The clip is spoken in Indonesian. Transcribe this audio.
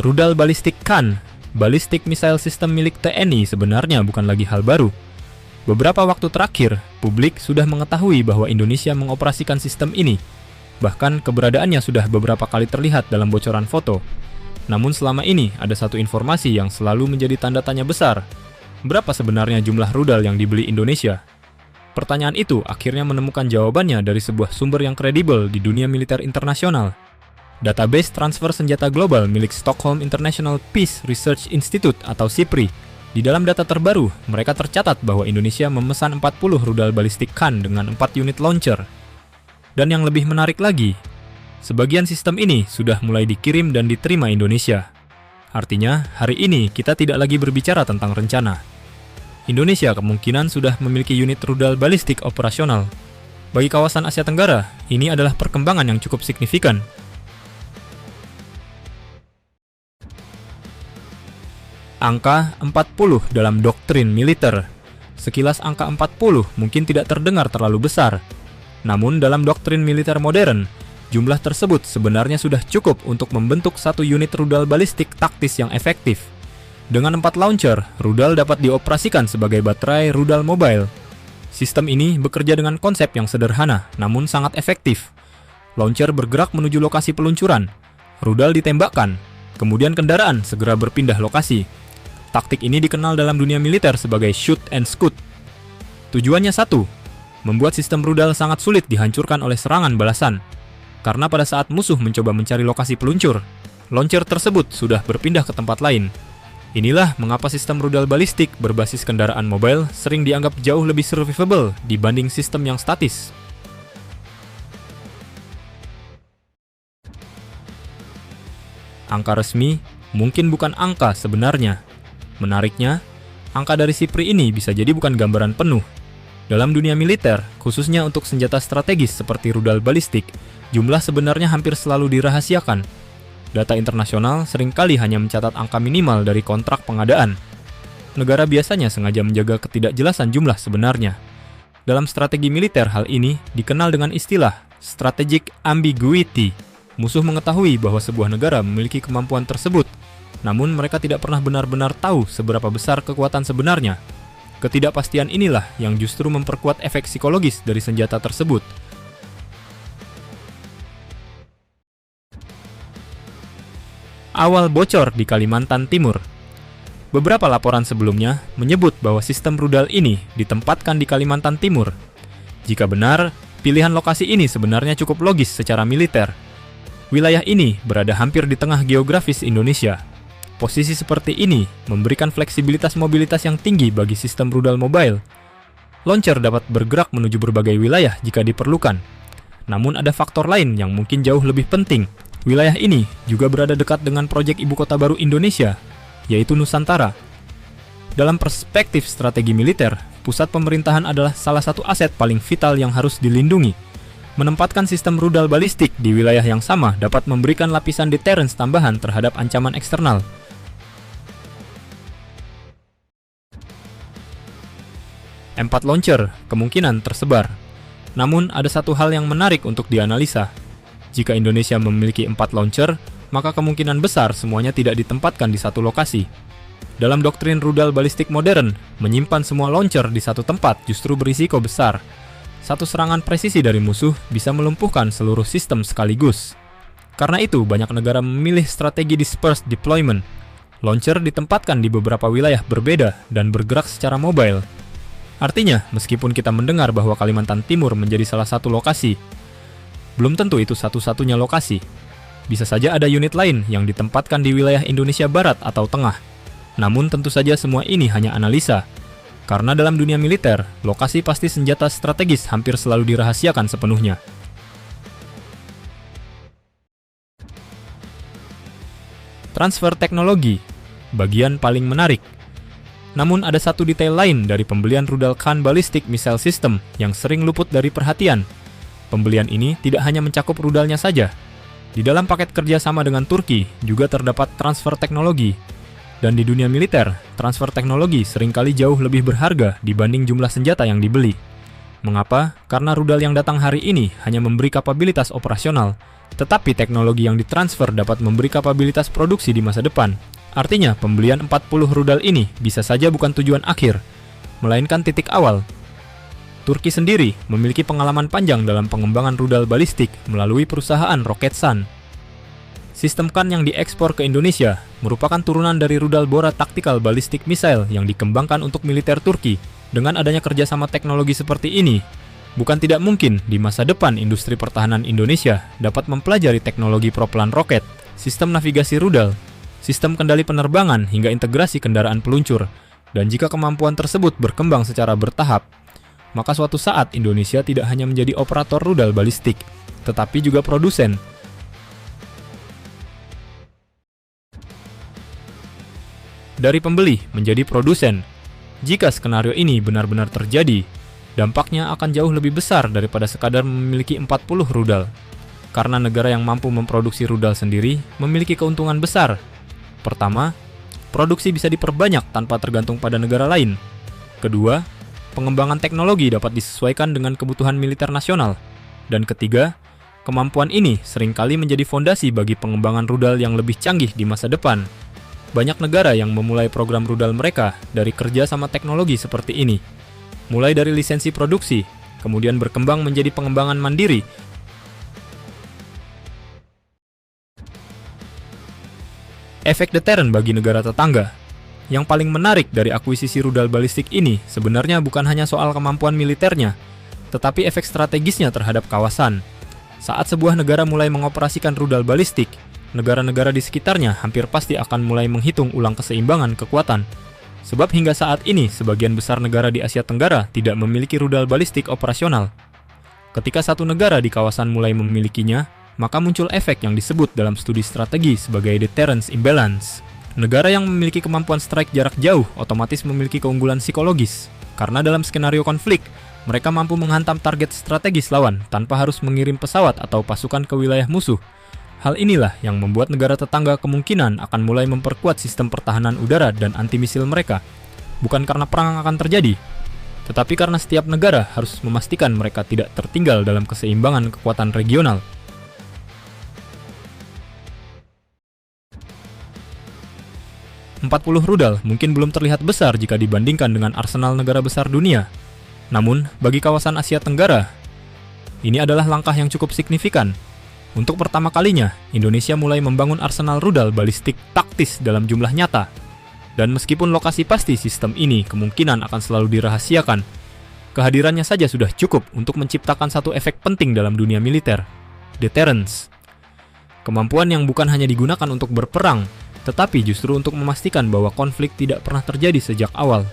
Rudal balistik Khan, ballistic missile system milik TNI sebenarnya bukan lagi hal baru. Beberapa waktu terakhir, publik sudah mengetahui bahwa Indonesia mengoperasikan sistem ini. Bahkan keberadaannya sudah beberapa kali terlihat dalam bocoran foto. Namun selama ini ada satu informasi yang selalu menjadi tanda tanya besar. Berapa sebenarnya jumlah rudal yang dibeli Indonesia? Pertanyaan itu akhirnya menemukan jawabannya dari sebuah sumber yang kredibel di dunia militer internasional. Database transfer senjata global milik Stockholm International Peace Research Institute atau SIPRI. Di dalam data terbaru, mereka tercatat bahwa Indonesia memesan 40 rudal balistik Khan dengan 4 unit launcher. Dan yang lebih menarik lagi, sebagian sistem ini sudah mulai dikirim dan diterima Indonesia. Artinya, hari ini kita tidak lagi berbicara tentang rencana. Indonesia kemungkinan sudah memiliki unit rudal balistik operasional. Bagi kawasan Asia Tenggara, ini adalah perkembangan yang cukup signifikan. Angka 40 dalam doktrin militer. Sekilas angka 40 mungkin tidak terdengar terlalu besar. Namun dalam doktrin militer modern, jumlah tersebut sebenarnya sudah cukup untuk membentuk satu unit rudal balistik taktis yang efektif. Dengan 4 launcher, rudal dapat dioperasikan sebagai baterai rudal mobile. Sistem ini bekerja dengan konsep yang sederhana, namun sangat efektif. Launcher bergerak menuju lokasi peluncuran. Rudal ditembakkan, kemudian kendaraan segera berpindah lokasi. Taktik ini dikenal dalam dunia militer sebagai shoot and scoot. Tujuannya satu, membuat sistem rudal sangat sulit dihancurkan oleh serangan balasan. Karena pada saat musuh mencoba mencari lokasi peluncur, launcher tersebut sudah berpindah ke tempat lain. Inilah mengapa sistem rudal balistik berbasis kendaraan mobile sering dianggap jauh lebih survivable dibanding sistem yang statis. Angka resmi mungkin bukan angka sebenarnya. Menariknya, angka dari SIPRI ini bisa jadi bukan gambaran penuh. Dalam dunia militer, khususnya untuk senjata strategis seperti rudal balistik, jumlah sebenarnya hampir selalu dirahasiakan. Data internasional seringkali hanya mencatat angka minimal dari kontrak pengadaan. Negara biasanya sengaja menjaga ketidakjelasan jumlah sebenarnya. Dalam strategi militer, hal ini dikenal dengan istilah strategic ambiguity. Musuh mengetahui bahwa sebuah negara memiliki kemampuan tersebut, namun mereka tidak pernah benar-benar tahu seberapa besar kekuatan sebenarnya. Ketidakpastian inilah yang justru memperkuat efek psikologis dari senjata tersebut. Awal bocor di Kalimantan Timur. Beberapa laporan sebelumnya menyebut bahwa sistem rudal ini ditempatkan di Kalimantan Timur. Jika benar, pilihan lokasi ini sebenarnya cukup logis secara militer. Wilayah ini berada hampir di tengah geografis Indonesia. Posisi seperti ini memberikan fleksibilitas mobilitas yang tinggi bagi sistem rudal mobile. Launcher dapat bergerak menuju berbagai wilayah jika diperlukan. Namun ada faktor lain yang mungkin jauh lebih penting. Wilayah ini juga berada dekat dengan proyek ibu kota baru Indonesia, yaitu Nusantara. Dalam perspektif strategi militer, pusat pemerintahan adalah salah satu aset paling vital yang harus dilindungi. Menempatkan sistem rudal balistik di wilayah yang sama dapat memberikan lapisan deterrence tambahan terhadap ancaman eksternal. Empat launcher kemungkinan tersebar. Namun ada satu hal yang menarik untuk dianalisa. Jika Indonesia memiliki 4 launcher, maka kemungkinan besar semuanya tidak ditempatkan di satu lokasi. Dalam doktrin rudal balistik modern, menyimpan semua launcher di satu tempat justru berisiko besar. Satu serangan presisi dari musuh bisa melumpuhkan seluruh sistem sekaligus. Karena itu, banyak negara memilih strategi dispersed deployment. Launcher ditempatkan di beberapa wilayah berbeda dan bergerak secara mobile. Artinya, meskipun kita mendengar bahwa Kalimantan Timur menjadi salah satu lokasi, belum tentu itu satu-satunya lokasi. Bisa saja ada unit lain yang ditempatkan di wilayah Indonesia Barat atau Tengah. Namun tentu saja semua ini hanya analisa. Karena dalam dunia militer, lokasi pasti senjata strategis hampir selalu dirahasiakan sepenuhnya. Transfer teknologi, bagian paling menarik. Namun ada satu detail lain dari pembelian rudal Khan Ballistic Missile System yang sering luput dari perhatian. Pembelian ini tidak hanya mencakup rudalnya saja. Di dalam paket kerjasama dengan Turki juga terdapat transfer teknologi. Dan di dunia militer, transfer teknologi seringkali jauh lebih berharga dibanding jumlah senjata yang dibeli. Mengapa? Karena rudal yang datang hari ini hanya memberi kapabilitas operasional, tetapi teknologi yang ditransfer dapat memberi kapabilitas produksi di masa depan. Artinya, pembelian 40 rudal ini bisa saja bukan tujuan akhir, melainkan titik awal. Turki sendiri memiliki pengalaman panjang dalam pengembangan rudal balistik melalui perusahaan Roketsan. Sistem KAN yang diekspor ke Indonesia merupakan turunan dari rudal Bora Tactical Ballistic Missile yang dikembangkan untuk militer Turki. Dengan adanya kerjasama teknologi seperti ini, bukan tidak mungkin di masa depan industri pertahanan Indonesia dapat mempelajari teknologi propelan roket, sistem navigasi rudal, sistem kendali penerbangan hingga integrasi kendaraan peluncur. Dan jika kemampuan tersebut berkembang secara bertahap, maka suatu saat Indonesia tidak hanya menjadi operator rudal balistik, tetapi juga produsen. Dari pembeli menjadi produsen. Jika skenario ini benar-benar terjadi, dampaknya akan jauh lebih besar daripada sekadar memiliki 40 rudal. Karena negara yang mampu memproduksi rudal sendiri memiliki keuntungan besar. Pertama, produksi bisa diperbanyak tanpa tergantung pada negara lain. Kedua, pengembangan teknologi dapat disesuaikan dengan kebutuhan militer nasional. Dan ketiga, kemampuan ini seringkali menjadi fondasi bagi pengembangan rudal yang lebih canggih di masa depan. Banyak negara yang memulai program rudal mereka dari kerja sama teknologi seperti ini. Mulai dari lisensi produksi, kemudian berkembang menjadi pengembangan mandiri. Efek deteren bagi negara tetangga. Yang paling menarik dari akuisisi rudal balistik ini sebenarnya bukan hanya soal kemampuan militernya, tetapi efek strategisnya terhadap kawasan. Saat sebuah negara mulai mengoperasikan rudal balistik, negara-negara di sekitarnya hampir pasti akan mulai menghitung ulang keseimbangan kekuatan. Sebab hingga saat ini, sebagian besar negara di Asia Tenggara tidak memiliki rudal balistik operasional. Ketika satu negara di kawasan mulai memilikinya, maka muncul efek yang disebut dalam studi strategi sebagai deterrence imbalance. Negara yang memiliki kemampuan strike jarak jauh otomatis memiliki keunggulan psikologis, karena dalam skenario konflik, mereka mampu menghantam target strategis lawan tanpa harus mengirim pesawat atau pasukan ke wilayah musuh. Hal inilah yang membuat negara tetangga kemungkinan akan mulai memperkuat sistem pertahanan udara dan anti-misil mereka. Bukan karena perang akan terjadi, tetapi karena setiap negara harus memastikan mereka tidak tertinggal dalam keseimbangan kekuatan regional. "40 rudal mungkin belum terlihat besar jika dibandingkan dengan arsenal negara besar dunia. Namun, bagi kawasan Asia Tenggara, ini adalah langkah yang cukup signifikan. Untuk pertama kalinya, Indonesia mulai membangun arsenal rudal balistik taktis dalam jumlah nyata. Dan meskipun lokasi pasti sistem ini kemungkinan akan selalu dirahasiakan, kehadirannya saja sudah cukup untuk menciptakan satu efek penting dalam dunia militer, deterrence. Kemampuan yang bukan hanya digunakan untuk berperang, tetapi justru untuk memastikan bahwa konflik tidak pernah terjadi sejak awal.